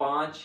5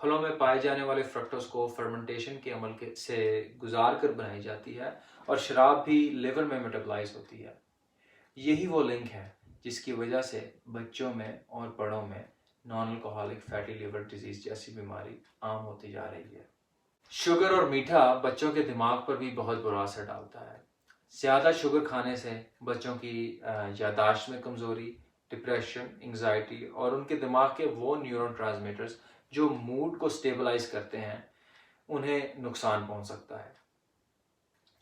پھلوں میں پائے جانے والے فرکٹوز کو فرمنٹیشن کے عمل سے گزار کر بنائی جاتی ہے اور شراب بھی لیور میں میٹابلائز ہوتی ہے۔ یہی وہ لنک ہے جس کی وجہ سے بچوں میں اور بڑوں میں non alcoholic fatty liver disease جیسی بیماری عام ہوتی جا رہی ہے۔ شوگر اور میٹھا بچوں کے دماغ پر بھی بہت برا اثر ڈالتا ہے۔ زیادہ شوگر کھانے سے بچوں کی یادداشت میں کمزوری، ڈپریشن، انگزائٹی اور ان کے دماغ کے وہ نیورو ٹرانسمیٹرز جو موڈ کو سٹیبلائز کرتے ہیں انہیں نقصان پہنچ سکتا ہے۔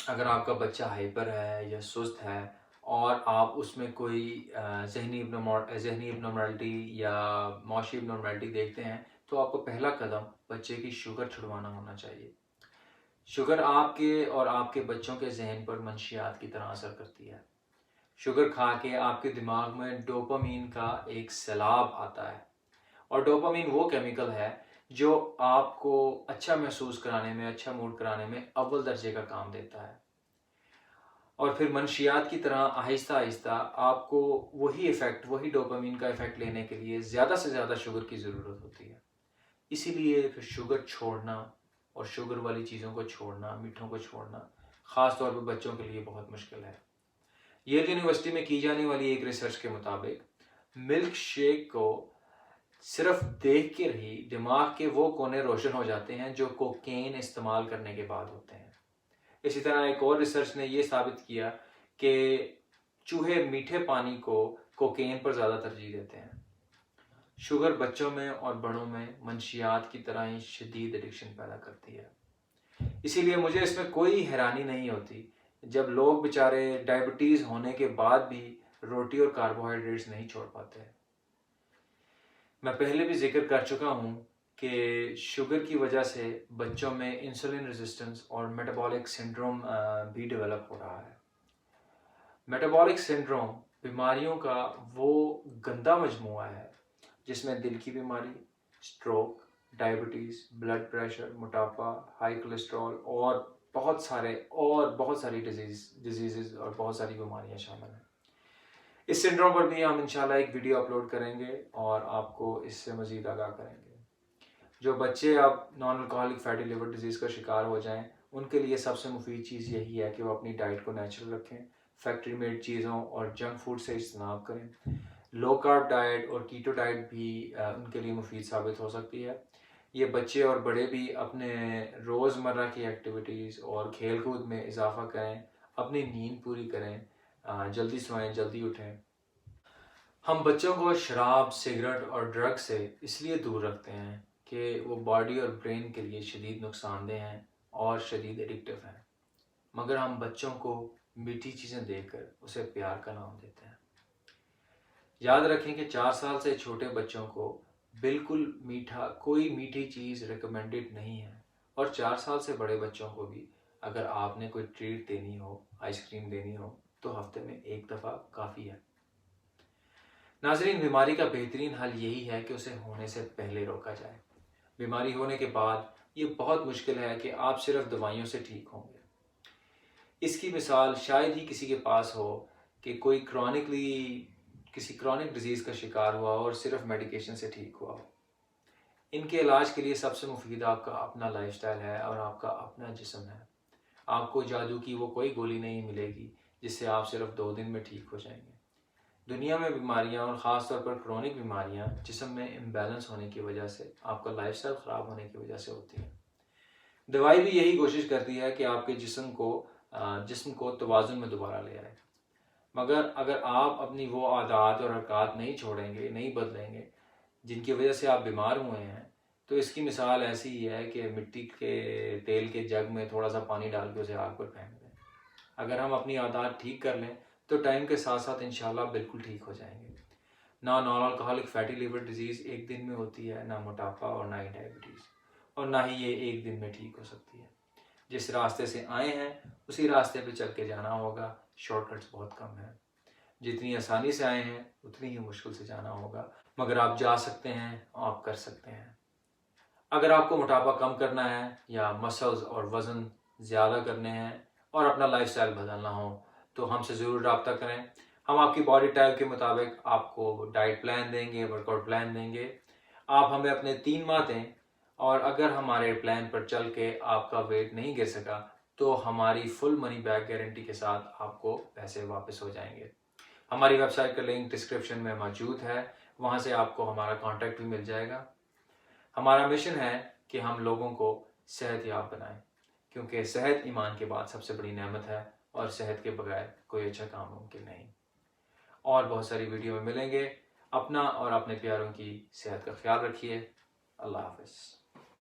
اگر آپ کا بچہ ہائپر ہے یا سست ہے اور آپ اس میں کوئی ذہنی ابنارملٹی یا معاشی ابنارملٹی دیکھتے ہیں تو آپ کو پہلا قدم بچے کی شوگر چھڑوانا ہونا چاہیے۔ شوگر آپ کے اور آپ کے بچوں کے ذہن پر منشیات کی طرح اثر کرتی ہے۔ شوگر کھا کے آپ کے دماغ میں ڈوپامین کا ایک سیلاب آتا ہے، اور ڈوپامین وہ کیمیکل ہے جو آپ کو اچھا محسوس کرانے میں، اچھا موڈ کرانے میں اول درجے کا کام دیتا ہے، اور پھر منشیات کی طرح آہستہ آہستہ آپ کو وہی ڈوپامین کا ایفیکٹ لینے کے لیے زیادہ سے زیادہ شوگر کی ضرورت ہوتی ہے۔ اسی لیے پھر شوگر چھوڑنا اور شوگر والی چیزوں کو چھوڑنا، میٹھوں کو چھوڑنا خاص طور پہ بچوں کے لیے بہت مشکل ہے۔ ییل یونیورسٹی میں کی جانے والی ایک ریسرچ کے مطابق ملک شیک کو صرف دیکھ کر ہی دماغ کے وہ کونے روشن ہو جاتے ہیں جو کوکین استعمال کرنے کے بعد ہوتے ہیں۔ اسی طرح ایک اور ریسرچ نے یہ ثابت کیا کہ چوہے میٹھے پانی کو کوکین پر زیادہ ترجیح دیتے ہیں۔ شوگر بچوں میں اور بڑوں میں منشیات کی طرح ہی شدید ایڈکشن پیدا کرتی ہے۔ اسی لیے مجھے اس میں کوئی حیرانی نہیں ہوتی جب لوگ بیچارے ڈائبٹیز ہونے کے بعد بھی روٹی اور کاربوہائیڈریٹس نہیں چھوڑ پاتے۔ میں پہلے بھی ذکر کر چکا ہوں کہ شوگر کی وجہ سے بچوں میں انسولین ریزسٹنس اور میٹابولک سنڈروم بھی ڈیولپ ہو رہا ہے۔ میٹابولک سنڈروم بیماریوں کا وہ گندا مجموعہ ہے جس میں دل کی بیماری، سٹروک، ڈائبٹیز، بلڈ پریشر، موٹاپا، ہائی کولیسٹرول اور بہت ساری ڈیزیزز اور بہت ساری بیماریاں شامل ہیں۔ اس سنڈروم پر بھی ہم انشاءاللہ ایک ویڈیو اپلوڈ کریں گے اور آپ کو اس سے مزید آگاہ کریں گے۔ جو بچے اب non alcoholic fatty liver disease کا شکار ہو جائیں ان کے لیے سب سے مفید چیز یہی ہے کہ وہ اپنی ڈائٹ کو نیچرل رکھیں، فیکٹری میڈ چیزوں اور جنک فوڈ سے اجتناب کریں۔ لو کارب ڈائٹ اور کیٹو ڈائٹ بھی ان کے لیے مفید ثابت ہو سکتی ہے۔ یہ بچے اور بڑے بھی اپنے روزمرہ کی ایکٹیویٹیز اور کھیل کود میں اضافہ کریں، اپنی نیند پوری کریں، جلدی سوئیں، جلدی اٹھیں۔ ہم بچوں کو شراب، سگریٹ اور ڈرگ سے اس لیے دور رکھتے ہیں کہ وہ باڈی اور برین کے لیے شدید نقصان دہ ہیں اور شدید ایڈکٹیو ہیں، مگر ہم بچوں کو میٹھی چیزیں دے کر اسے پیار کا نام دیتے ہیں۔ یاد رکھیں کہ 4 سال سے چھوٹے بچوں کو بالکل کوئی میٹھی چیز ریکمینڈڈ نہیں ہے، اور 4 سال سے بڑے بچوں کو بھی اگر آپ نے کوئی ٹریٹ دینی ہو، آئس کریم دینی ہو تو ہفتے میں 1 دفعہ کافی ہے۔ ناظرین، بیماری کا بہترین حل یہی ہے کہ اسے ہونے سے پہلے روکا جائے۔ بیماری ہونے کے بعد یہ بہت مشکل ہے کہ آپ صرف دوائیوں سے ٹھیک ہوں گے۔ اس کی مثال شاید ہی کسی کے پاس ہو کہ کوئی کسی کرونک ڈیزیز کا شکار ہوا اور صرف میڈیکیشن سے ٹھیک ہوا ہو۔ ان کے علاج کے لیے سب سے مفید آپ کا اپنا لائف سٹائل ہے اور آپ کا اپنا جسم ہے۔ آپ کو جادو کی وہ کوئی گولی نہیں ملے گی جس سے آپ صرف 2 دن میں ٹھیک ہو جائیں گے۔ دنیا میں بیماریاں اور خاص طور پر کرونک بیماریاں جسم میں امبیلنس ہونے کی وجہ سے، آپ کا لائف سٹائل خراب ہونے کی وجہ سے ہوتی ہیں۔ دوائی بھی یہی کوشش کرتی ہے کہ آپ کے جسم کو توازن میں دوبارہ لے آئے، مگر اگر آپ اپنی وہ عادات اور حرکات نہیں چھوڑیں گے، نہیں بدلیں گے جن کی وجہ سے آپ بیمار ہوئے ہیں، تو اس کی مثال ایسی ہی ہے کہ مٹی کے تیل کے جگ میں تھوڑا سا پانی ڈال کے اسے آگ پر پھینک دیں۔ اگر ہم اپنی عادات ٹھیک کر لیں تو ٹائم کے ساتھ ساتھ انشاءاللہ بالکل ٹھیک ہو جائیں گے۔ نہ non alcoholic fatty liver disease ایک دن میں ہوتی ہے، نہ موٹاپا اور نہ ہی ڈائبٹیز، اور نہ ہی یہ ایک دن میں ٹھیک ہو سکتی ہے۔ جس راستے سے آئے ہیں اسی راستے پہ چل کے جانا ہوگا۔ شارٹ کٹس بہت کم ہیں، جتنی آسانی سے آئے ہیں اتنی ہی مشکل سے جانا ہوگا، مگر آپ جا سکتے ہیں، آپ کر سکتے ہیں۔ اگر آپ کو موٹاپا کم کرنا ہے یا مسلز اور وزن زیادہ کرنے ہیں اور اپنا لائف سٹائل بدلنا ہو تو ہم سے ضرور رابطہ کریں۔ ہم آپ کی باڈی ٹائپ کے مطابق آپ کو ڈائٹ پلان دیں گے، ورک آؤٹ پلان دیں گے۔ آپ ہمیں اپنے 3 ماہ دیں اور اگر ہمارے پلان پر چل کے آپ کا ویٹ نہیں گر سکا تو ہماری فل منی بیک گارنٹی کے ساتھ آپ کو پیسے واپس ہو جائیں گے۔ ہماری ویب سائٹ کا لنک ڈسکرپشن میں موجود ہے، وہاں سے آپ کو ہمارا کانٹیکٹ بھی مل جائے گا۔ ہمارا مشن ہے کہ ہم لوگوں کو صحت یاب بنائیں، کیونکہ صحت ایمان کے بعد سب سے بڑی نعمت ہے اور صحت کے بغیر کوئی اچھا کام ممکن نہیں۔ اور بہت ساری ویڈیو میں ملیں گے۔ اپنا اور اپنے پیاروں کی صحت کا خیال رکھیے۔ اللہ حافظ۔